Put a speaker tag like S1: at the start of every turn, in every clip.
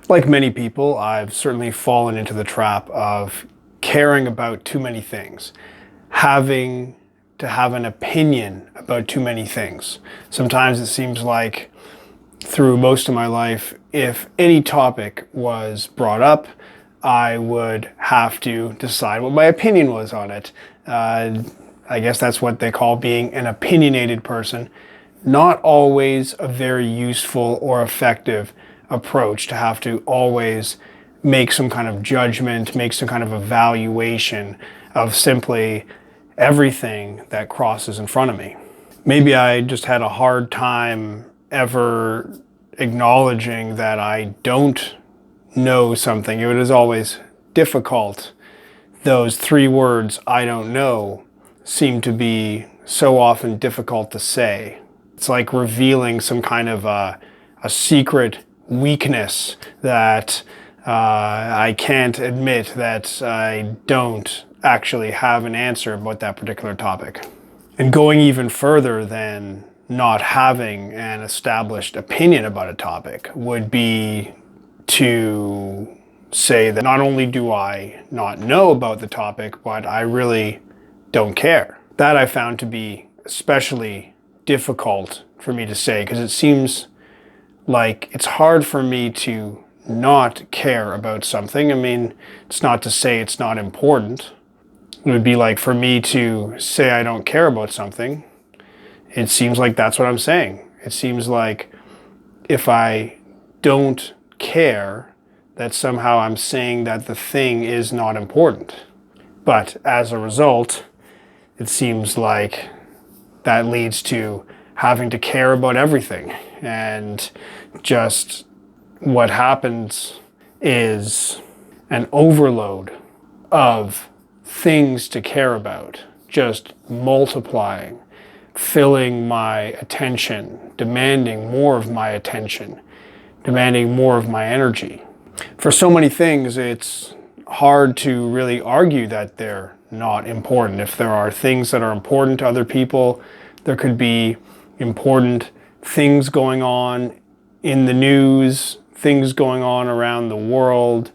S1: Like many people, I've certainly fallen into the trap of caring about too many things, having to have an opinion about too many things. Sometimes it seems like through most of my life, if any topic was brought up, I would have to decide what my opinion was on it. I guess that's what they call being an opinionated person. Not always a very useful or effective approach to have to always make some kind of judgment, make some kind of evaluation of simply everything that crosses in front of me. Maybe I just had a hard time ever acknowledging that I don't know something. It was always difficult. Those three words, I don't know, seem to be so often difficult to say. It's like revealing some kind of a secret weakness that I can't admit that I don't actually have an answer about that particular topic. And going even further than not having an established opinion about a topic would be to say that not only do I not know about the topic, but I really don't care. That I found to be especially difficult for me to say, because it seems like it's hard for me to not care about something. I mean, it's not to say it's not important. It would be like for me to say I don't care about something. It seems like that's what I'm saying. It seems like if I don't care, that somehow I'm saying that the thing is not important. But as a result, it seems like that leads to having to care about everything. And just what happens is an overload of things to care about, just multiplying, filling my attention, demanding more of my attention, demanding more of my energy. For so many things, it's hard to really argue that they're not important. If there are things that are important to other people, there could be important things going on in the news, things going on around the world.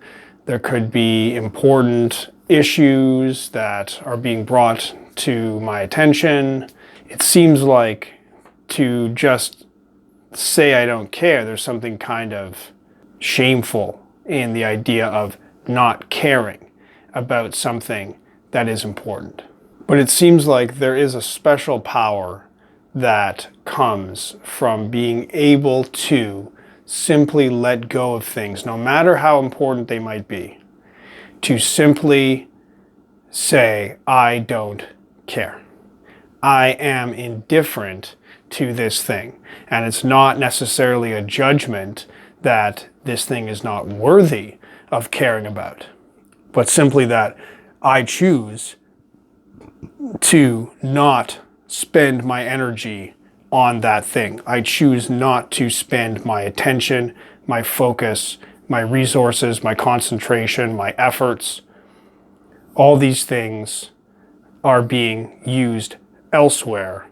S1: There could be important issues that are being brought to my attention. It seems like to just say I don't care, there's something kind of shameful in the idea of not caring about something that is important. But it seems like there is a special power that comes from being able to simply let go of things, no matter how important they might be, to simply say, I don't care. I am indifferent to this thing. And it's not necessarily a judgment that this thing is not worthy of caring about, but simply that I choose to not spend my energy on that thing. I choose not to spend my attention, my focus, my resources, my concentration, my efforts. All these things are being used elsewhere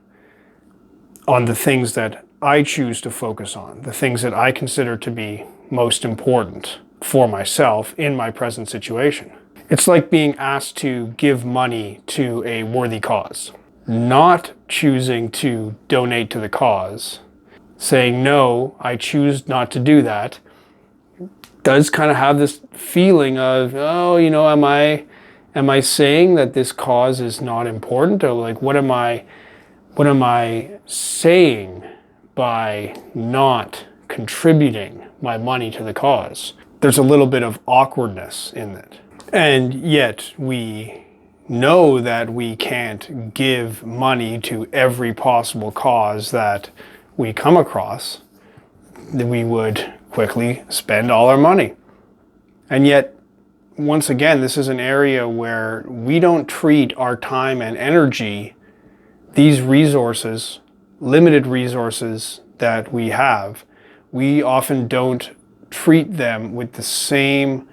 S1: on the things that I choose to focus on, the things that I consider to be most important for myself in my present situation. It's like being asked to give money to a worthy cause. Not choosing to donate to the cause, saying, no, I choose not to do that, does kind of have this feeling of, oh, am I saying that this cause is not important? Or like, what am I saying by not contributing my money to the cause? There's a little bit of awkwardness in it. And yet we know that we can't give money to every possible cause that we come across. That we would quickly spend all our money. And yet, once again, this is an area where we don't treat our time and energy, these resources, limited resources that we have, we often don't treat them with the same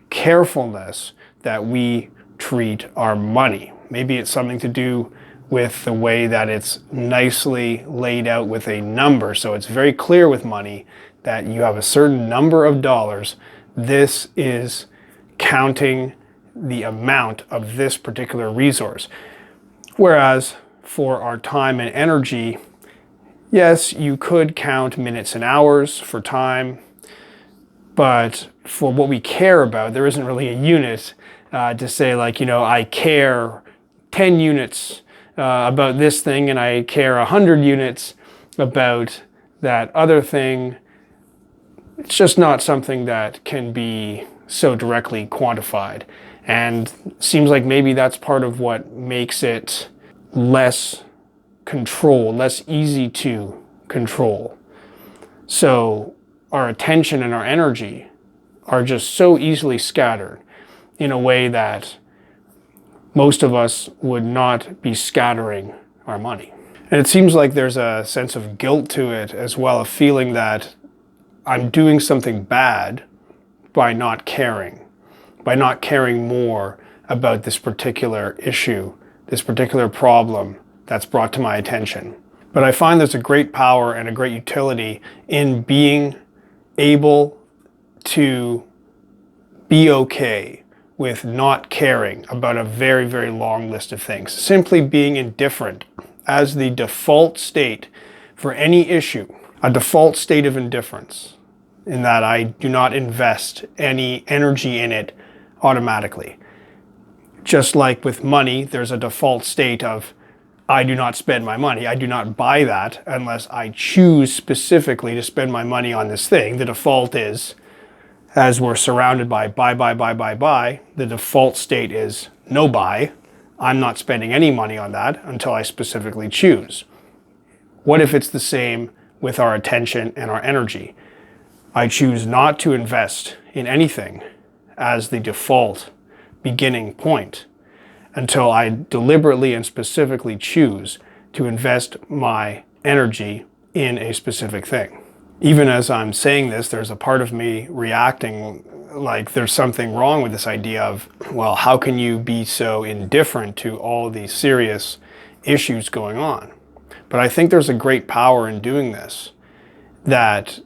S1: carefulness that we treat our money. Maybe it's something to do with the way that it's nicely laid out with a number. So it's very clear with money that you have a certain number of dollars, this is counting the amount of this particular resource. Whereas for our time and energy, yes, you could count minutes and hours for time, but for what we care about, there isn't really a unit to say like, I care 10 units about this thing and I care 100 units about that other thing. It's just not something that can be so directly quantified. And seems like maybe that's part of what makes it less easy to control. So our attention and our energy are just so easily scattered in a way that most of us would not be scattering our money. And it seems like there's a sense of guilt to it as well, a feeling that I'm doing something bad by not caring more about this particular issue, this particular problem that's brought to my attention. But I find there's a great power and a great utility in being able to be okay with not caring about a very, very long list of things. Simply being indifferent as the default state for any issue, a default state of indifference, in that I do not invest any energy in it automatically. Just like with money, there's a default state of I do not spend my money. I do not buy that unless I choose specifically to spend my money on this thing. The default is, as we're surrounded by buy, the default state is no buy. I'm not spending any money on that until I specifically choose. What if it's the same with our attention and our energy? I choose not to invest in anything as the default beginning point until I deliberately and specifically choose to invest my energy in a specific thing. Even as I'm saying this, there's a part of me reacting like there's something wrong with this idea of, well, how can you be so indifferent to all these serious issues going on? But I think there's a great power in doing this that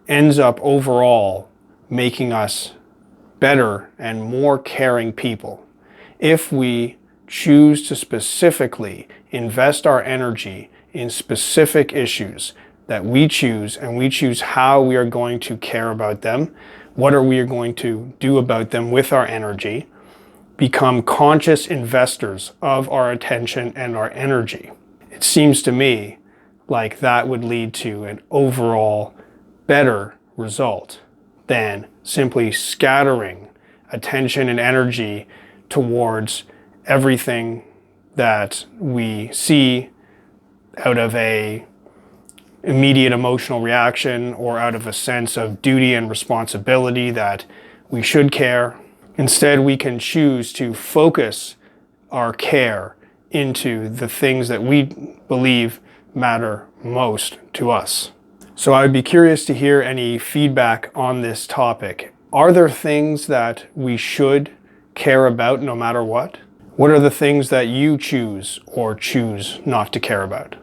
S1: ends up overall making us better and more caring people. If we choose to specifically invest our energy in specific issues that we choose, and we choose how we are going to care about them, what are we going to do about them with our energy, become conscious investors of our attention and our energy. It seems to me like that would lead to an overall better result than simply scattering attention and energy towards everything that we see out of a immediate emotional reaction or out of a sense of duty and responsibility that we should care. Instead, we can choose to focus our care into the things that we believe matter most to us. So I would be curious to hear any feedback on this topic. Are there things that we should care about no matter what? What are the things that you choose or choose not to care about?